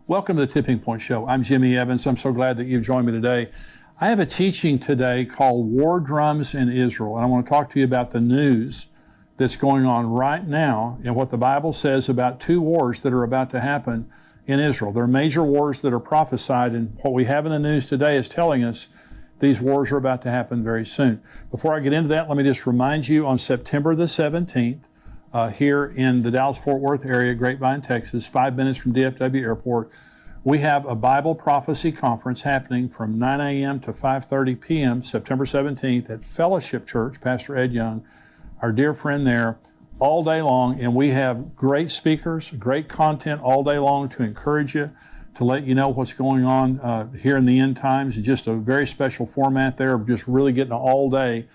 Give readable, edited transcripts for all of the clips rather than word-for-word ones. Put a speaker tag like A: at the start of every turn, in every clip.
A: Welcome to the Tipping Point Show. I'm Jimmy Evans. I'm so glad that you've joined me today. I have a teaching today called War Drums in Israel, and I want to talk to you about the news that's going on right now and what the Bible says about two wars that are about to happen in Israel. There are major wars that are prophesied, and what we have in the news today is telling us these wars are about to happen very soon. Before I get into that, let me just remind you on September the 17th, here in the Dallas-Fort Worth area, Grapevine, Texas, 5 minutes from DFW Airport, we have a Bible Prophecy Conference happening from 9 a.m. to 5:30 p.m. September 17th at Fellowship Church, Pastor Ed Young, our dear friend there, all day long. And we have great speakers, great content all day long to encourage you, to let you know what's going on here in the end times. Just a very special format there of just really getting all day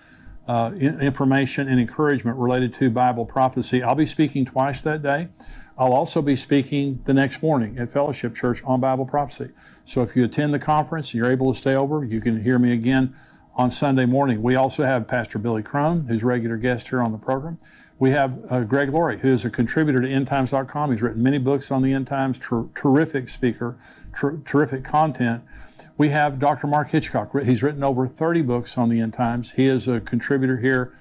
A: information and encouragement related to Bible prophecy. I'll be speaking twice that day. I'll also be speaking the next morning at Fellowship Church on Bible prophecy. So if you attend the conference and you're able to stay over, you can hear me again on Sunday morning. We also have Pastor Billy Crone, who's a regular guest here on the program. We have Greg Laurie, who is a contributor to endtimes.com. He's written many books on the end times, terrific speaker, terrific content. We have Dr. Mark Hitchcock. He's written over 30 books on the end times. He is a contributor here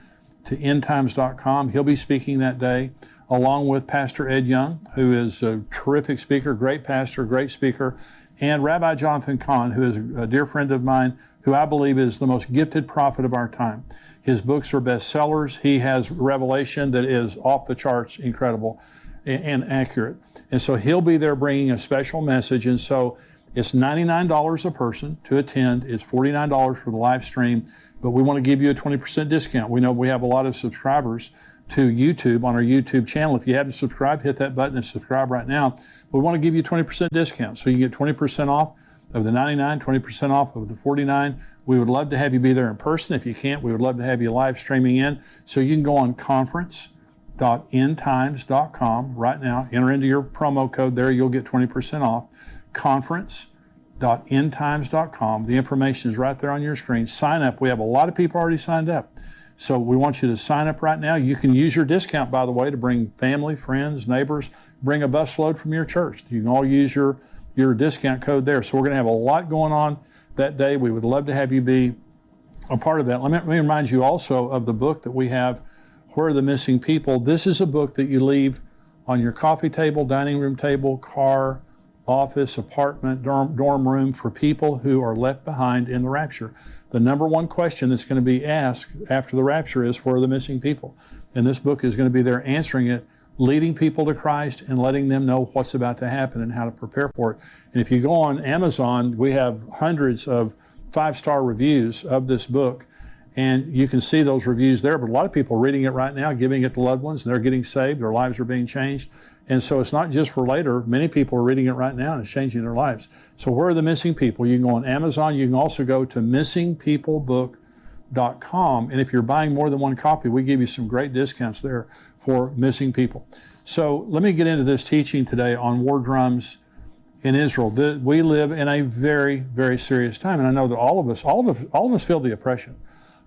A: to endtimes.com. He'll be speaking that day, along with Pastor Ed Young, who is a terrific speaker, great pastor, great speaker, and Rabbi Jonathan Cahn, who is a dear friend of mine, who I believe is the most gifted prophet of our time. His books are bestsellers. He has revelation that is off the charts, incredible and accurate. And so he'll be there bringing a special message. And so it's $99 a person to attend. It's $49 for the live stream, but we want to give you a 20% discount. We know we have a lot of subscribers to YouTube on our YouTube channel. If you haven't subscribed, hit that button and subscribe right now. We want to give you a 20% discount. So you get 20% off of the $99, 20% off of the $49. We would love to have you be there in person. If you can't, we would love to have you live streaming in. So you can go on conference.endtimes.com right now. Enter into your promo code there. You'll get 20% off. Conference.endtimes.com. The information is right there on your screen. Sign up. We have a lot of people already signed up. So we want you to sign up right now. You can use your discount, by the way, to bring family, friends, neighbors, bring a busload from your church. You can all use your discount code there. So we're going to have a lot going on that day. We would love to have you be a part of that. Let me remind you also of the book that we have, Where Are the Missing People? This is a book that you leave on your coffee table, dining room table, car, office, apartment, dorm room for people who are left behind in the rapture. The number one question that's going to be asked after the rapture is, where are the missing people? And this book is going to be there answering it, leading people to Christ and letting them know what's about to happen and how to prepare for it. And if you go on Amazon, we have hundreds of 5-star reviews of this book, and you can see those reviews there. But a lot of people are reading it right now, giving it to loved ones, and they're getting saved, their lives are being changed. And so it's not just for later. Many people are reading it right now and it's changing their lives. So where are the missing people? You can go on Amazon. You can also go to missingpeoplebook.com. And if you're buying more than one copy, we give you some great discounts there for missing people. So let me get into this teaching today on war drums in Israel. We live in a very, very serious time. And I know that all of us feel the oppression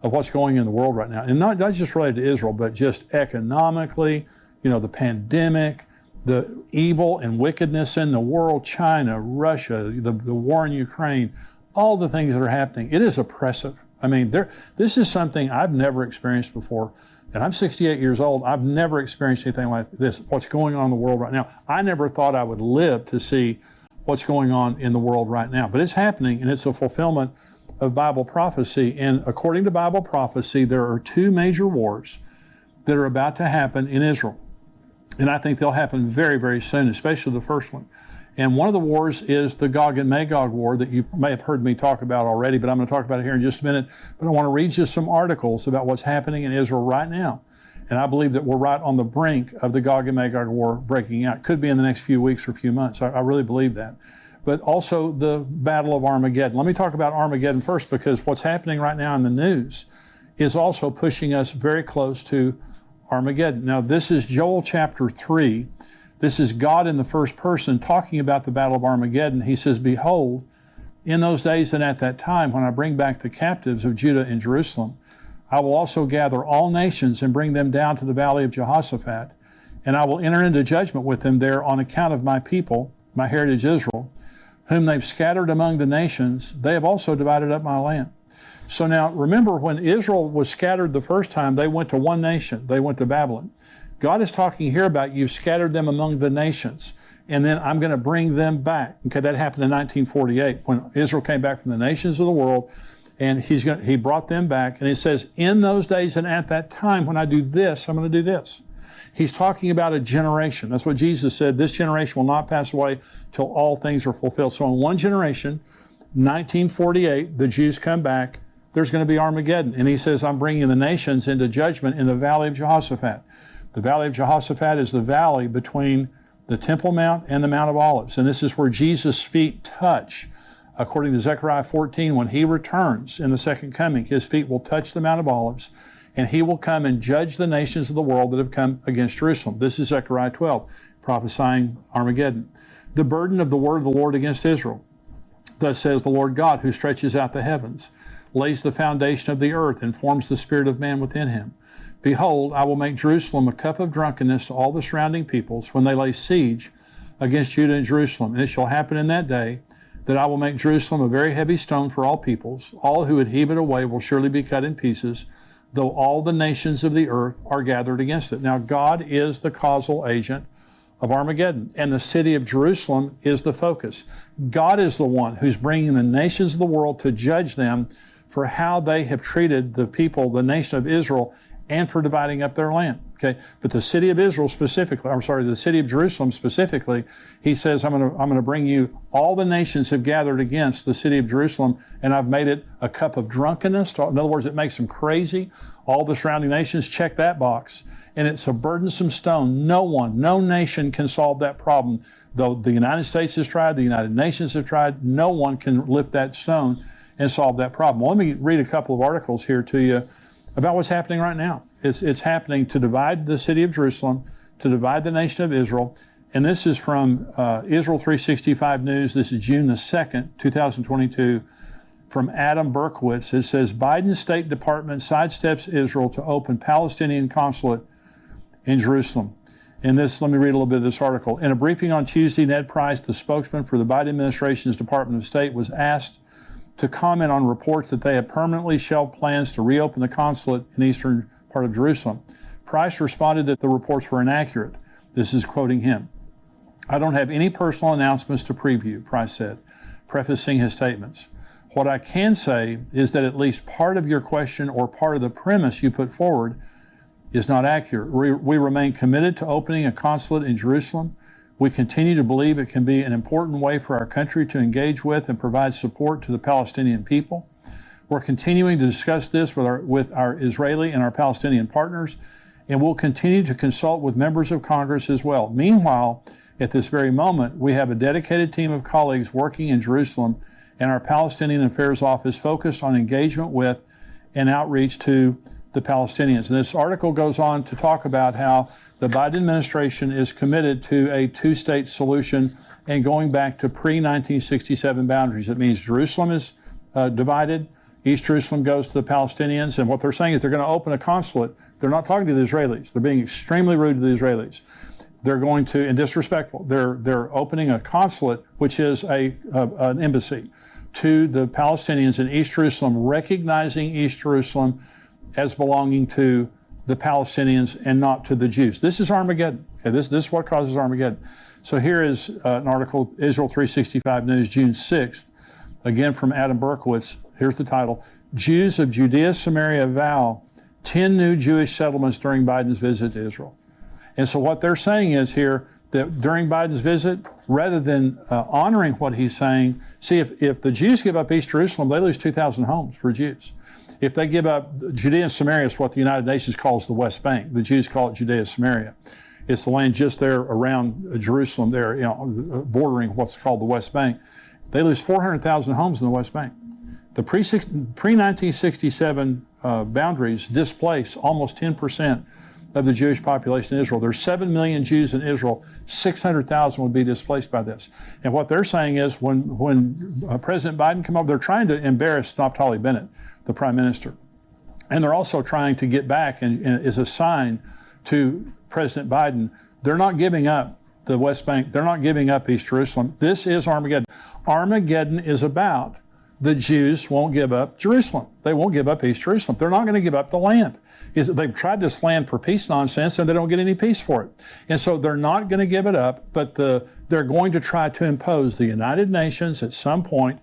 A: of what's going in the world right now. And not just related to Israel, but just economically, the pandemic, the evil and wickedness in the world, China, Russia, the war in Ukraine, all the things that are happening. It is oppressive. I mean, this is something I've never experienced before. And I'm 68 years old. I've never experienced anything like this, what's going on in the world right now. I never thought I would live to see what's going on in the world right now. But it's happening, and it's a fulfillment of Bible prophecy. And according to Bible prophecy, there are two major wars that are about to happen in Israel. And I think they'll happen very, very soon, especially the first one. And one of the wars is the Gog and Magog war that you may have heard me talk about already, but I'm going to talk about it here in just a minute. But I want to read you some articles about what's happening in Israel right now. And I believe that we're right on the brink of the Gog and Magog war breaking out. Could be in the next few weeks or few months. I really believe that. But also the Battle of Armageddon. Let me talk about Armageddon first, because what's happening right now in the news is also pushing us very close to Armageddon. Now, this is Joel chapter 3. This is God in the first person talking about the Battle of Armageddon. He says, "Behold, in those days and at that time, when I bring back the captives of Judah and Jerusalem, I will also gather all nations and bring them down to the valley of Jehoshaphat, and I will enter into judgment with them there on account of my people, my heritage Israel, whom they've scattered among the nations, they have also divided up my land. So now remember, when Israel was scattered the first time, they went to one nation. They went to Babylon. God is talking here about you've scattered them among the nations, and then I'm going to bring them back. Okay, that happened in 1948 when Israel came back from the nations of the world, and he brought them back. And it says, in those days and at that time, when I do this, I'm going to do this. He's talking about a generation. That's what Jesus said. This generation will not pass away till all things are fulfilled. So in one generation, 1948, the Jews come back. There's going to be Armageddon. And he says, I'm bringing the nations into judgment in the valley of Jehoshaphat. The valley of Jehoshaphat is the valley between the Temple Mount and the Mount of Olives. And this is where Jesus' feet touch. According to Zechariah 14, when he returns in the second coming, his feet will touch the Mount of Olives, and he will come and judge the nations of the world that have come against Jerusalem. This is Zechariah 12, prophesying Armageddon. The burden of the word of the Lord against Israel. Thus says the Lord God, who stretches out the heavens, lays the foundation of the earth, and forms the spirit of man within him. Behold, I will make Jerusalem a cup of drunkenness to all the surrounding peoples when they lay siege against Judah and Jerusalem. And it shall happen in that day that I will make Jerusalem a very heavy stone for all peoples. All who would heave it away will surely be cut in pieces, though all the nations of the earth are gathered against it. Now, God is the causal agent of Armageddon, and the city of Jerusalem is the focus. God is the one who's bringing the nations of the world to judge them for how they have treated the people, the nation of Israel, and for dividing up their land. Okay, but the city of Israel specifically, the city of Jerusalem specifically, he says, I'm going to bring you, all the nations have gathered against the city of Jerusalem, and I've made it a cup of drunkenness. In other words, it makes them crazy. All the surrounding nations check that box, and it's a burdensome stone. No nation can solve that problem. Though the United States has tried, the United Nations have tried, no one can lift that stone and solve that problem. Well, let me read a couple of articles here to you about what's happening right now. It's happening to divide the city of Jerusalem, to divide the nation of Israel. And this is from Israel 365 News. This is June the 2nd, 2022, from Adam Berkowitz. It says, Biden's State Department sidesteps Israel to open Palestinian consulate in Jerusalem. And this, let me read a little bit of this article. In a briefing on Tuesday, Ned Price, the spokesman for the Biden administration's Department of State, was asked to comment on reports that they have permanently shelved plans to reopen the consulate in the eastern part of Jerusalem. Price responded that the reports were inaccurate. This is quoting him. I don't have any personal announcements to preview, Price said, prefacing his statements. What I can say is that at least part of your question or part of the premise you put forward is not accurate. We remain committed to opening a consulate in Jerusalem. We continue to believe it can be an important way for our country to engage with and provide support to the Palestinian people. We're continuing to discuss this with our Israeli and our Palestinian partners, and we'll continue to consult with members of Congress as well. Meanwhile, at this very moment, we have a dedicated team of colleagues working in Jerusalem and our Palestinian Affairs Office focused on engagement with and outreach to the Palestinians. And this article goes on to talk about how the Biden administration is committed to a two-state solution and going back to pre-1967 boundaries. It means Jerusalem is divided. East Jerusalem goes to the Palestinians, and what they're saying is they're going to open a consulate. They're not talking to the Israelis. They're being extremely rude to the Israelis. They're going to, and disrespectful. They're opening a consulate, which is an embassy, to the Palestinians in East Jerusalem, recognizing East Jerusalem as belonging to the Palestinians and not to the Jews. This is Armageddon. Okay, this is what causes Armageddon. So here is an article, Israel 365 News, June 6th, again from Adam Berkowitz. Here's the title, Jews of Judea, Samaria vow 10 new Jewish settlements during Biden's visit to Israel. And so what they're saying is here that during Biden's visit, rather than honoring what he's saying, see, if the Jews give up East Jerusalem, they lose 2,000 homes for Jews. If they give up Judea and Samaria, is what the United Nations calls the West Bank. The Jews call it Judea Samaria. It's the land just there around Jerusalem there, bordering what's called the West Bank. They lose 400,000 homes in the West Bank. The pre-1967 boundaries displace almost 10% of the Jewish population in Israel. There's 7 million Jews in Israel. 600,000 would be displaced by this. And what they're saying is when President Biden came over, they're trying to embarrass Naftali Bennett, the prime minister. And they're also trying to get back, and as a sign to President Biden, they're not giving up the West Bank. They're not giving up East Jerusalem. This is Armageddon. Armageddon is about the Jews won't give up Jerusalem. They won't give up East Jerusalem. They're not going to give up the land. They've tried this land for peace nonsense, and they don't get any peace for it. And so they're not going to give it up, but they're going to try to impose the United Nations at some point.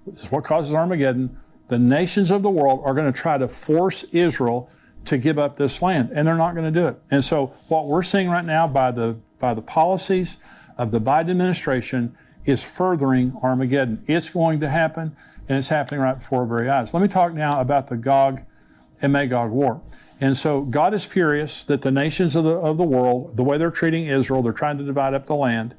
A: This is what causes Armageddon. The nations of the world are going to try to force Israel to give up this land, and they're not going to do it. And so what we're seeing right now by the policies of the Biden administration is furthering Armageddon. It's going to happen, and it's happening right before our very eyes. Let me talk now about the Gog and Magog war. And so God is furious that the nations of the world, the way they're treating Israel, they're trying to divide up the land.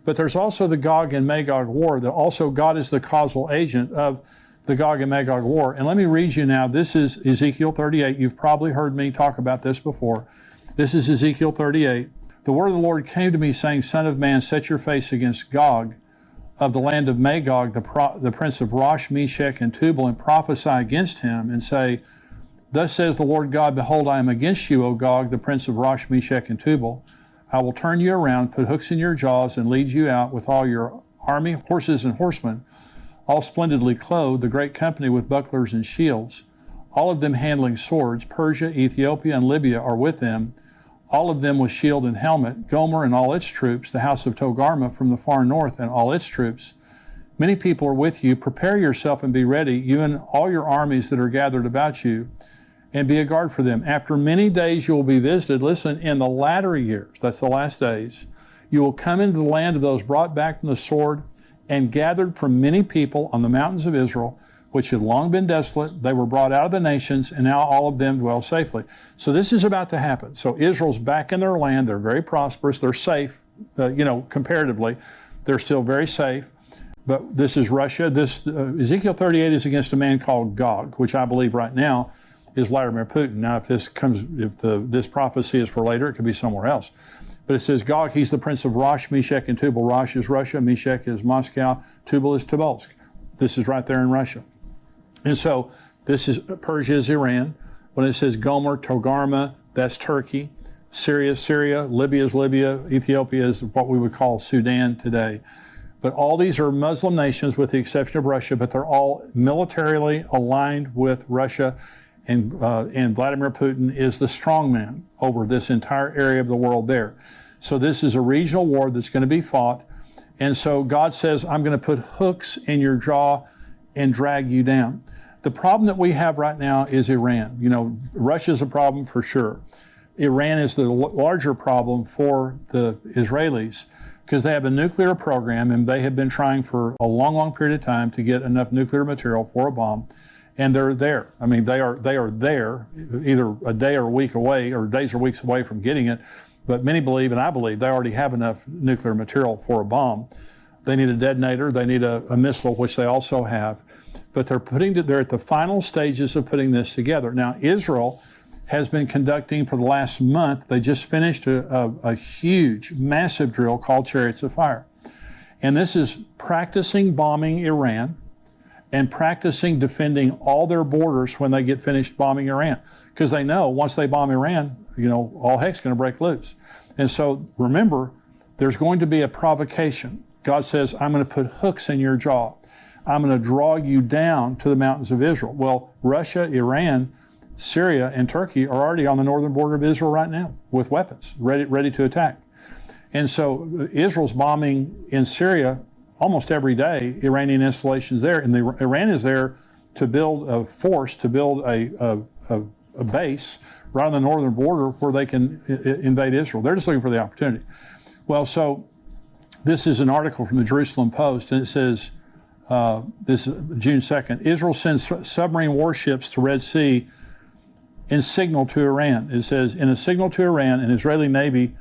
A: But there's also the Gog and Magog war, that also God is the causal agent of the Gog and Magog war. And let me read you now, this is Ezekiel 38. You've probably heard me talk about this before. This is Ezekiel 38. The word of the Lord came to me saying, Son of man, set your face against Gog of the land of Magog, the prince of Rosh, Meshech, and Tubal, and prophesy against him, and say, Thus says the Lord God, Behold, I am against you, O Gog, the prince of Rosh, Meshech, and Tubal. I will turn you around, put hooks in your jaws, and lead you out with all your army, horses and horsemen, all splendidly clothed, the great company with bucklers and shields, all of them handling swords. Persia, Ethiopia, and Libya are with them, all of them with shield and helmet. Gomer and all its troops, the house of Togarmah from the far north and all its troops. Many people are with you. Prepare yourself and be ready, you and all your armies that are gathered about you, and be a guard for them. After many days you will be visited. Listen, in the latter years, that's the last days, you will come into the land of those brought back from the sword and gathered from many people on the mountains of Israel, which had long been desolate. They were brought out of the nations, and now all of them dwell safely. So this is about to happen. So Israel's back in their land. They're very prosperous. They're safe, comparatively. They're still very safe. But this is Russia. This Ezekiel 38 is against a man called Gog, which I believe right now is Vladimir Putin. Now, if this prophecy is for later, it could be somewhere else. But it says Gog, he's the prince of Rosh, Meshech, and Tubal. Rosh is Russia, Meshech is Moscow, Tubal is Tobolsk. This is right there in Russia. And so this is Persia is Iran. When it says Gomer, Togarmah, that's Turkey. Syria is Syria. Libya is Libya. Ethiopia is what we would call Sudan today. But all these are Muslim nations with the exception of Russia, but they're all militarily aligned with Russia. And Vladimir Putin is the strongman over this entire area of the world there. So this is a regional war that's going to be fought. And so God says, I'm going to put hooks in your jaw and drag you down. The problem that we have right now is Iran. Russia's a problem for sure. Iran is the larger problem for the Israelis because they have a nuclear program, and they have been trying for a long, long period of time to get enough nuclear material for a bomb. And they're there. I mean, they are there, either a day or a week away, or days or weeks away from getting it. But many believe, and I believe, they already have enough nuclear material for a bomb. They need a detonator. They need a missile, which they also have. But they're at the final stages of putting this together. Now, Israel has been conducting for the last month. They just finished a huge, massive drill called Chariots of Fire. And this is practicing bombing Iran and practicing defending all their borders when they get finished bombing Iran. Because they know once they bomb Iran, all heck's going to break loose. And so remember, there's going to be a provocation. God says, I'm going to put hooks in your jaw. I'm going to draw you down to the mountains of Israel. Well, Russia, Iran, Syria, and Turkey are already on the northern border of Israel right now with weapons, ready to attack. And so Israel's bombing in Syria almost every day, Iranian installations there, and Iran is there to build a force, to build a base right on the northern border where they can invade Israel. They're just looking for the opportunity. Well, so this is an article from the Jerusalem Post, and it says, this is June 2nd, Israel sends submarine warships to Red Sea in signal to Iran. It says, in a signal to Iran, an Israeli Navy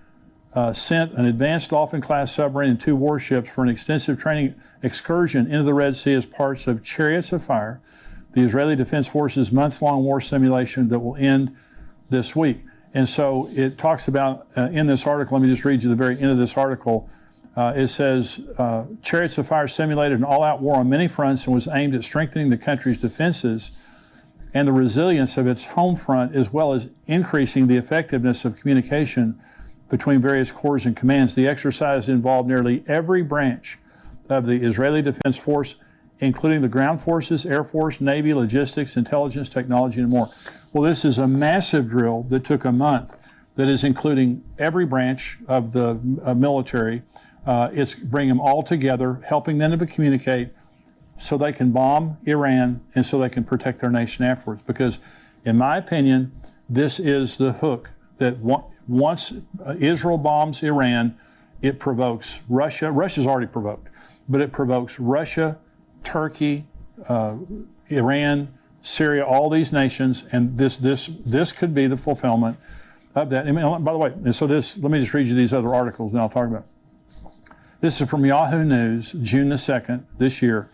A: sent an advanced Dolphin-class submarine and 2 warships for an extensive training excursion into the Red Sea as parts of Chariots of Fire, the Israeli Defense Forces' months-long war simulation that will end this week. And so it talks about, in this article, let me just read you the very end of this article. It says, Chariots of Fire simulated an all-out war on many fronts and was aimed at strengthening the country's defenses and the resilience of its home front, as well as increasing the effectiveness of communication between various corps and commands. The exercise involved nearly every branch of the Israeli Defense Force, including the ground forces, Air Force, Navy, logistics, intelligence, technology, and more. Well, this is a massive drill that took a month that is including every branch of the military. It's bringing them all together, helping them to communicate so they can bomb Iran and so they can protect their nation afterwards. Because in my opinion, this is the hook that once Israel bombs Iran, it provokes Russia. Russia's already provoked, but it provokes Russia, Turkey, Iran, Syria, all these nations, and this could be the fulfillment of that. I mean, by the way, and so let me just read you these other articles and I'll talk about it. This is from Yahoo News, June the 2nd, this year.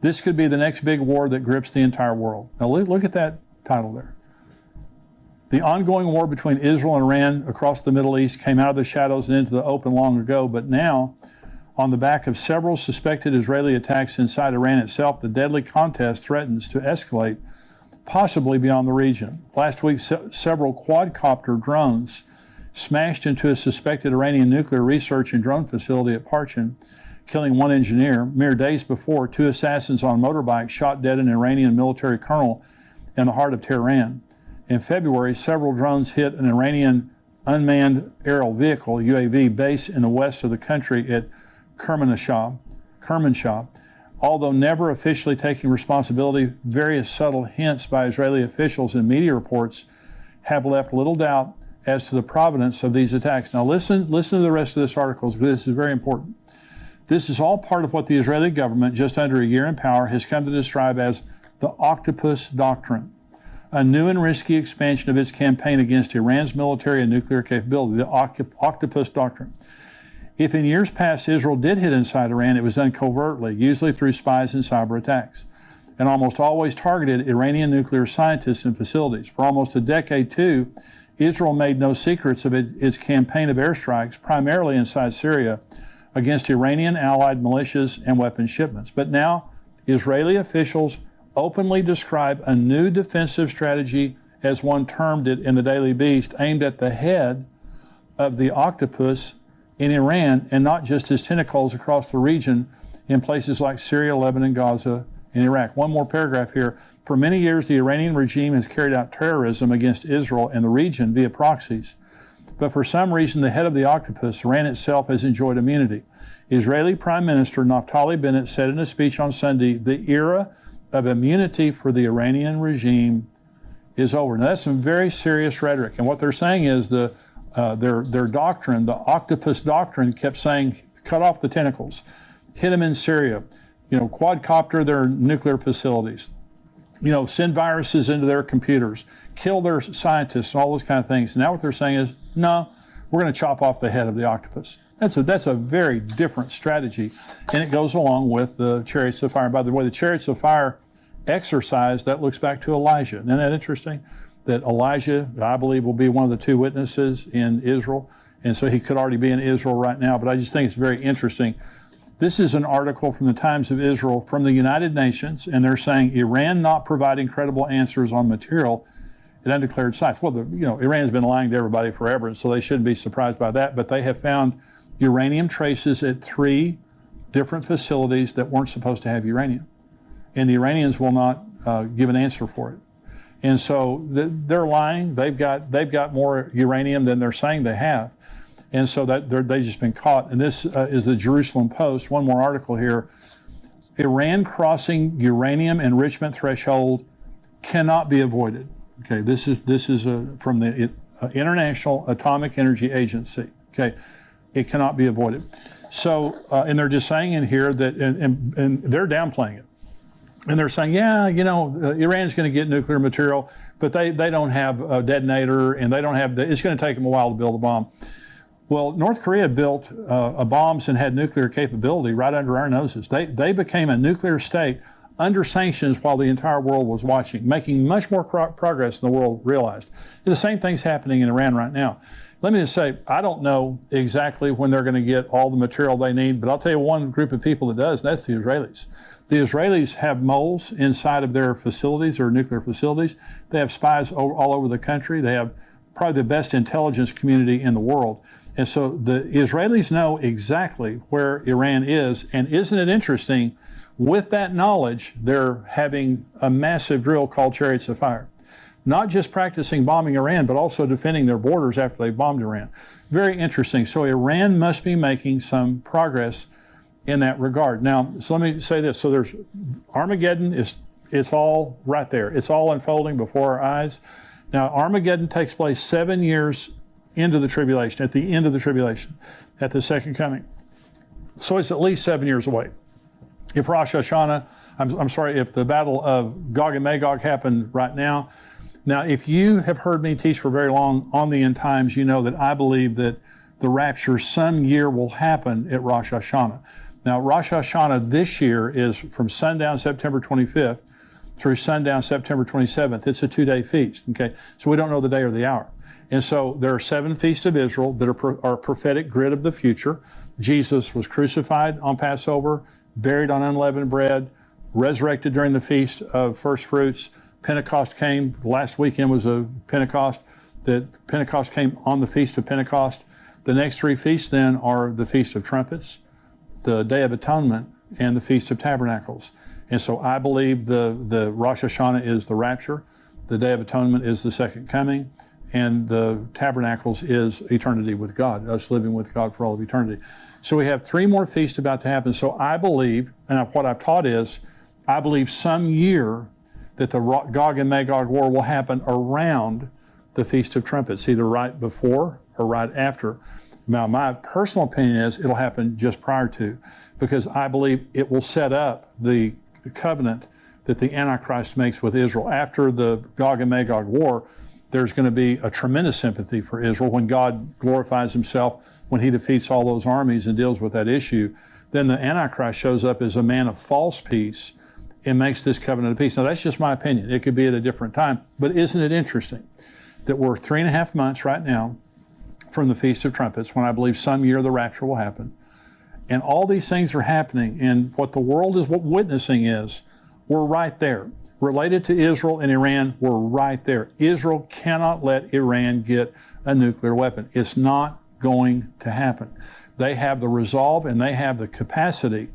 A: This could be the next big war that grips the entire world. Now look at that title there. The ongoing war between Israel and Iran across the Middle East came out of the shadows and into the open long ago, but now, on the back of several suspected Israeli attacks inside Iran itself, the deadly contest threatens to escalate, possibly beyond the region. Last week, several quadcopter drones smashed into a suspected Iranian nuclear research and drone facility at Parchin, killing one engineer. Mere days before, 2 assassins on motorbikes shot dead an Iranian military colonel in the heart of Tehran. In February, several drones hit an Iranian unmanned aerial vehicle, UAV, base in the west of the country at Kermanshah. Although never officially taking responsibility, various subtle hints by Israeli officials and media reports have left little doubt as to the provenance of these attacks. Now listen to the rest of this article, because this is very important. This is all part of what the Israeli government, just under a year in power, has come to describe as the Octopus Doctrine, a new and risky expansion of its campaign against Iran's military and nuclear capability, the Octopus Doctrine. If in years past Israel did hit inside Iran, it was done covertly, usually through spies and cyber attacks, and almost always targeted Iranian nuclear scientists and facilities. For almost a decade, too, Israel made no secrets of its campaign of airstrikes, primarily inside Syria, against Iranian allied militias and weapons shipments. But now, Israeli officials openly describe a new defensive strategy, as one termed it in the Daily Beast, aimed at the head of the octopus in Iran, and not just his tentacles across the region in places like Syria, Lebanon, Gaza, and Iraq. One more paragraph here. For many years, the Iranian regime has carried out terrorism against Israel and the region via proxies. But for some reason, the head of the octopus, Iran itself, has enjoyed immunity. Israeli Prime Minister Naftali Bennett said in a speech on Sunday, the era of immunity for the Iranian regime is over. Now, that's some very serious rhetoric. And what they're saying is their doctrine, the Octopus Doctrine, kept saying, cut off the tentacles, hit them in Syria, quadcopter their nuclear facilities, send viruses into their computers, kill their scientists, and all those kind of things. And now what they're saying is, no, we're going to chop off the head of the octopus. That's a very different strategy, and it goes along with the chariots of fire. And by the way, the chariots of fire exercise, that looks back to Elijah. Isn't that interesting? That Elijah, I believe, will be one of the 2 witnesses in Israel, and so he could already be in Israel right now, but I just think it's very interesting. This is an article from the Times of Israel from the United Nations, and they're saying Iran not providing credible answers on material at undeclared sites. Well, Iran's been lying to everybody forever, so they shouldn't be surprised by that, but they have found uranium traces at 3 different facilities that weren't supposed to have uranium. And the Iranians will not give an answer for it. And so they're lying. They've got more uranium than they're saying they have. And so they've just been caught. And this is the Jerusalem Post. One more article here. Iran crossing uranium enrichment threshold cannot be avoided. Okay, this is from the International Atomic Energy Agency. Okay, it cannot be avoided. So, and they're just saying in here that, and they're downplaying it. And they're saying, Iran's going to get nuclear material, but they don't have a detonator, and they don't have it's going to take them a while to build a bomb. Well, North Korea built bombs and had nuclear capability right under our noses. They became a nuclear state under sanctions while the entire world was watching, making much more progress than the world realized. And the same thing's happening in Iran right now. Let me just say, I don't know exactly when they're going to get all the material they need, but I'll tell you one group of people that does, and that's the Israelis. The Israelis have moles inside of their facilities, or nuclear facilities. They have spies all over the country. They have probably the best intelligence community in the world. And so the Israelis know exactly where Iran is. And isn't it interesting? With that knowledge, they're having a massive drill called Chariots of Fire. Not just practicing bombing Iran, but also defending their borders after they bombed Iran. Very interesting. So Iran must be making some progress in that regard. Now, so let me say this. So there's Armageddon, it's all right there. It's all unfolding before our eyes. Now, Armageddon takes place 7 years into the tribulation, at the end of the tribulation, at the second coming. So it's at least 7 years away. If Rosh Hashanah, I'm sorry, if the battle of Gog and Magog happened right now. Now, if you have heard me teach for very long on the end times, you know that I believe that the rapture some year will happen at Rosh Hashanah. Now, Rosh Hashanah this year is from sundown September 25th through sundown September 27th. It's a 2-day feast, okay? So we don't know the day or the hour. And so there are 7 feasts of Israel that are a prophetic grid of the future. Jesus was crucified on Passover, buried on unleavened bread, resurrected during the Feast of First Fruits. Pentecost came. Last weekend was a Pentecost. Pentecost came on the Feast of Pentecost. The next 3 feasts then are the Feast of Trumpets, the Day of Atonement, and the Feast of Tabernacles. And so I believe the Rosh Hashanah is the rapture, the Day of Atonement is the second coming, and the Tabernacles is eternity with God, us living with God for all of eternity. So we have 3 more feasts about to happen. So I believe, and what I've taught is, I believe some year that the Gog and Magog war will happen around the Feast of Trumpets, either right before or right after. Now, my personal opinion is it'll happen just prior to, because I believe it will set up the covenant that the Antichrist makes with Israel. After the Gog and Magog war, there's going to be a tremendous sympathy for Israel when God glorifies himself, when he defeats all those armies and deals with that issue. Then the Antichrist shows up as a man of false peace and makes this covenant of peace. Now, that's just my opinion. It could be at a different time. But isn't it interesting that we're 3.5 months right now from the Feast of Trumpets, when I believe some year the rapture will happen. And all these things are happening, and what the world is witnessing is, we're right there. Related to Israel and Iran, we're right there. Israel cannot let Iran get a nuclear weapon. It's not going to happen. They have the resolve and they have the capacity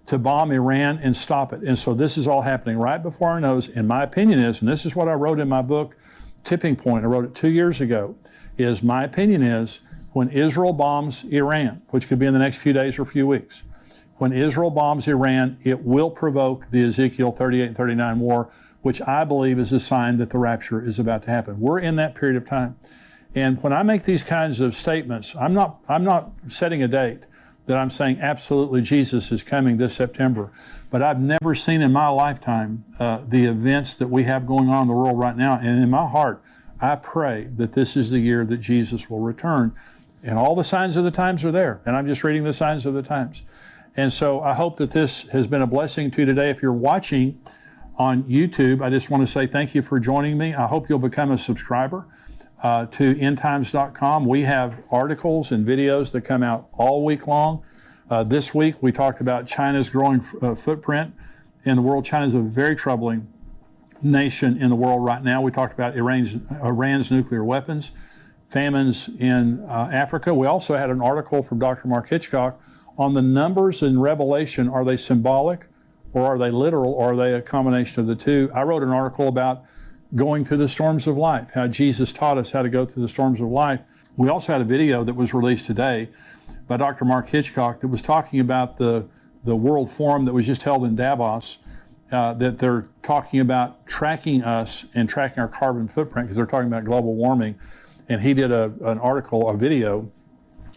A: to bomb Iran and stop it. And so this is all happening right before our nose. And my opinion is, and this is what I wrote in my book, Tipping Point, I wrote it 2 years ago, is my opinion is when Israel bombs Iran, which could be in the next few days or few weeks, when Israel bombs Iran, it will provoke the Ezekiel 38 and 39 war, which I believe is a sign that the rapture is about to happen. We're in that period of time. And when I make these kinds of statements, I'm not setting a date that I'm saying absolutely Jesus is coming this September. But I've never seen in my lifetime the events that we have going on in the world right now. And in my heart, I pray that this is the year that Jesus will return. And all the signs of the times are there. And I'm just reading the signs of the times. And so I hope that this has been a blessing to you today. If you're watching on YouTube, I just want to say thank you for joining me. I hope you'll become a subscriber to endtimes.com. We have articles and videos that come out all week long. This week we talked about China's growing footprint in the world. China is a very troubling nation in the world right now. We talked about Iran's nuclear weapons, famines in Africa. We also had an article from Dr. Mark Hitchcock on the numbers in Revelation. Are they symbolic or are they literal, or are they a combination of the two? I wrote an article about going through the storms of life, how Jesus taught us how to go through the storms of life. We also had a video that was released today by Dr. Mark Hitchcock that was talking about the World Forum that was just held in Davos, that they're talking about tracking us and tracking our carbon footprint because they're talking about global warming. And he did an article, a video,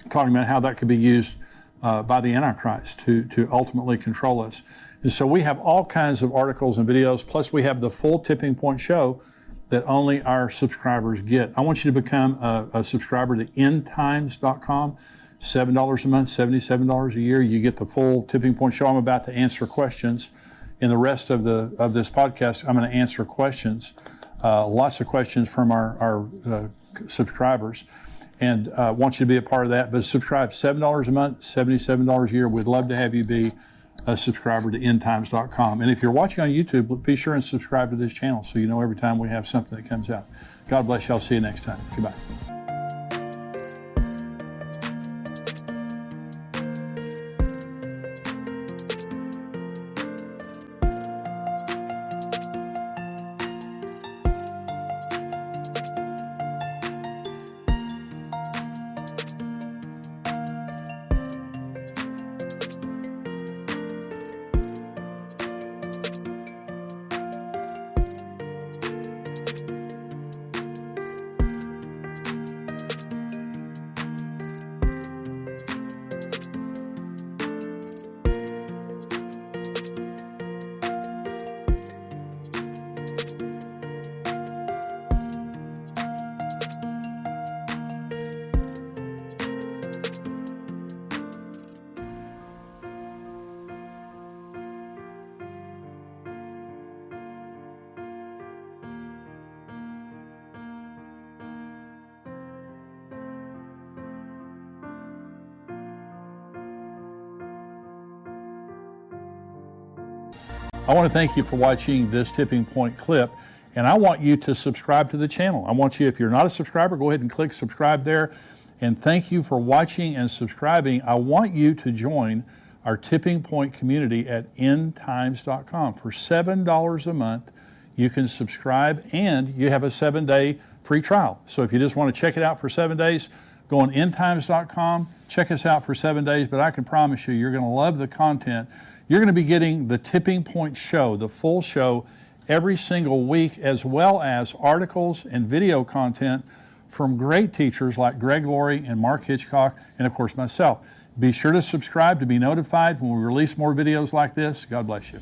A: talking about how that could be used by the Antichrist to ultimately control us. And so we have all kinds of articles and videos, plus we have the full Tipping Point show that only our subscribers get. I want you to become a subscriber to endtimes.com, $7 a month, $77 a year. You get the full Tipping Point show. I'm about to answer questions. In the rest of this podcast, I'm going to answer questions, lots of questions from our subscribers. And want you to be a part of that. But subscribe, $7 a month, $77 a year. We'd love to have you be a subscriber to endtimes.com. And if you're watching on YouTube, be sure and subscribe to this channel so you know every time we have something that comes out. God bless you. I'll see you next time. Goodbye. I want to thank you for watching this tipping point clip, and I want you to subscribe to the channel. I want you, if you're not a subscriber, go ahead and click subscribe there. And thank you for watching and subscribing. I want you to join our tipping point community at endtimes.com. For $7 a month, you can subscribe and you have a 7-day free trial. So if you just want to check it out for 7 days, go on endtimes.com, check us out for 7 days, but I can promise you, you're going to love the content. You're going to be getting the Tipping Point show, the full show, every single week, as well as articles and video content from great teachers like Greg Laurie and Mark Hitchcock, and of course myself. Be sure to subscribe to be notified when we release more videos like this. God bless you.